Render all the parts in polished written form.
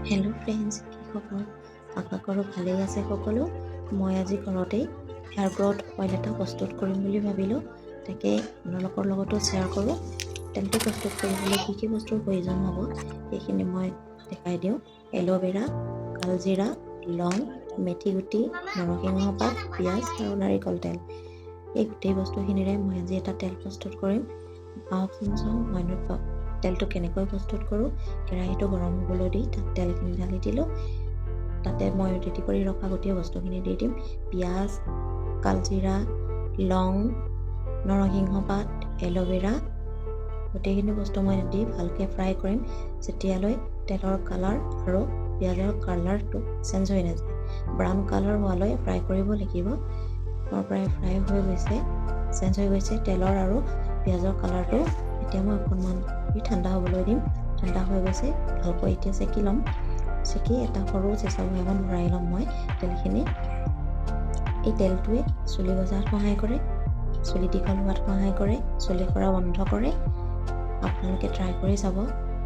Hello' friends, কি খবৰ? আশা কৰোঁ ভালেই আছে সকলো। মই আজি ঘৰতেই হেয়াৰ গ্ৰথ অইল এটা প্ৰস্তুত কৰিম বুলি ভাবিলোঁ। তাকে আপোনালোকৰ লগতো শ্বেয়াৰ কৰোঁ। তেলটো প্ৰস্তুত কৰিবলৈ কি কি বস্তুৰ প্ৰয়োজন হ'ব সেইখিনি মই দেখাই দিওঁ। এল'ভেৰা, কালজিৰা, লং, মেথি গুটি, নৰসিংহ পাত, পিঁয়াজ আৰু নাৰিকল তেল। এই গোটেই বস্তুখিনিৰে মই আজি এটা তেল প্ৰস্তুত কৰিম। আহকচোন চাওঁ মই তেলটো কেনেকৈ প্ৰস্তুত কৰোঁ। কেৰাহীটো গৰম হ'বলৈ দি তাত তেলখিনি ঢালি দিলোঁ। তাতে মই ৰেডি কৰি ৰখা গোটেই বস্তুখিনি দি দিম। পিঁয়াজ, কালজিৰা, লং, নৰসিংহ পাত, এল'ভেৰা, গোটেইখিনি বস্তু মই দি ভালকৈ ফ্ৰাই কৰিম যেতিয়ালৈ তেলৰ কালাৰ আৰু পিঁয়াজৰ কালাৰটো চেঞ্জ হৈ নাযায়। ব্ৰাউন কালাৰ হোৱালৈ ফ্ৰাই কৰিব লাগিব। মোৰ প্ৰায় ফ্ৰাই হৈ গৈছে, চেঞ্জ হৈ গৈছে তেলৰ আৰু পিঁয়াজৰ কালাৰটো। এতিয়া মই অকণমান ঠাণ্ডা হ'বলৈ দিম। ঠাণ্ডা হৈ গৈছে, ভালকৈ এতিয়া চেকি ল'ম। চেকি এটা সৰু চিচা বৈয়ামত ভৰাই ল'ম মই তেলখিনি। এই তেলটোৱে চুলি গজাত সহায় কৰে, চুলি দীঘল হোৱাত সহায় কৰে, চুলি সৰা বন্ধ কৰে। আপোনালোকে ট্ৰাই কৰি চাব।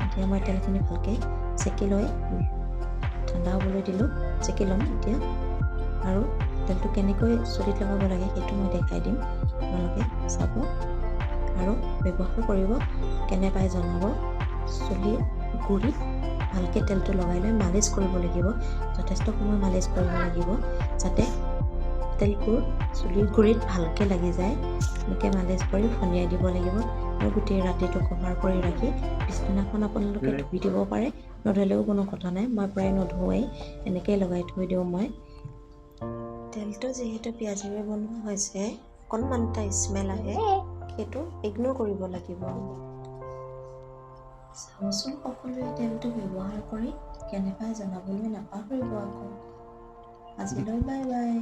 এতিয়া মই তেলখিনি ভালকৈ চেকি লৈ ঠাণ্ডা হ'বলৈ দিলোঁ। চেকি ল'ম এতিয়া, আৰু তেলটো কেনেকৈ চুলিত লগাব লাগে সেইটো মই দেখাই দিম। আপোনালোকে চাব আৰু ব্যৱহাৰ কৰিব, কেনে পাই জনাব। চুলিৰ গুৰিত ভালকৈ তেলটো লগাই লৈ মালিচ কৰিব লাগিব। যথেষ্ট সময় মালিচ কৰিব লাগিব যাতে তেলবোৰ চুলিৰ গুৰিত ভালকৈ লাগি যায়। এনেকৈ মালিচ কৰি ফণিয়াই দিব লাগিব আৰু গোটেই ৰাতিটো কভাৰ কৰি ৰাখি পিছদিনাখন আপোনালোকে ধুই দিব পাৰে। নধুলেও কোনো কথা নাই, মই প্ৰায় নধুৱেই, এনেকৈয়ে লগাই থৈ দিওঁ মই। তেলটো যিহেতু পিঁয়াজেৰে বনোৱা হৈছে, অকণমান এটা স্মেল আহে, সেইটো ইগন'ৰ কৰিব লাগিব। চাবচোন সকলোৱে তেলটো ব্যৱহাৰ কৰি কেনে পাই জনাবলৈ নাপাহৰিব আকৌ। আজিলৈ বাই বাই।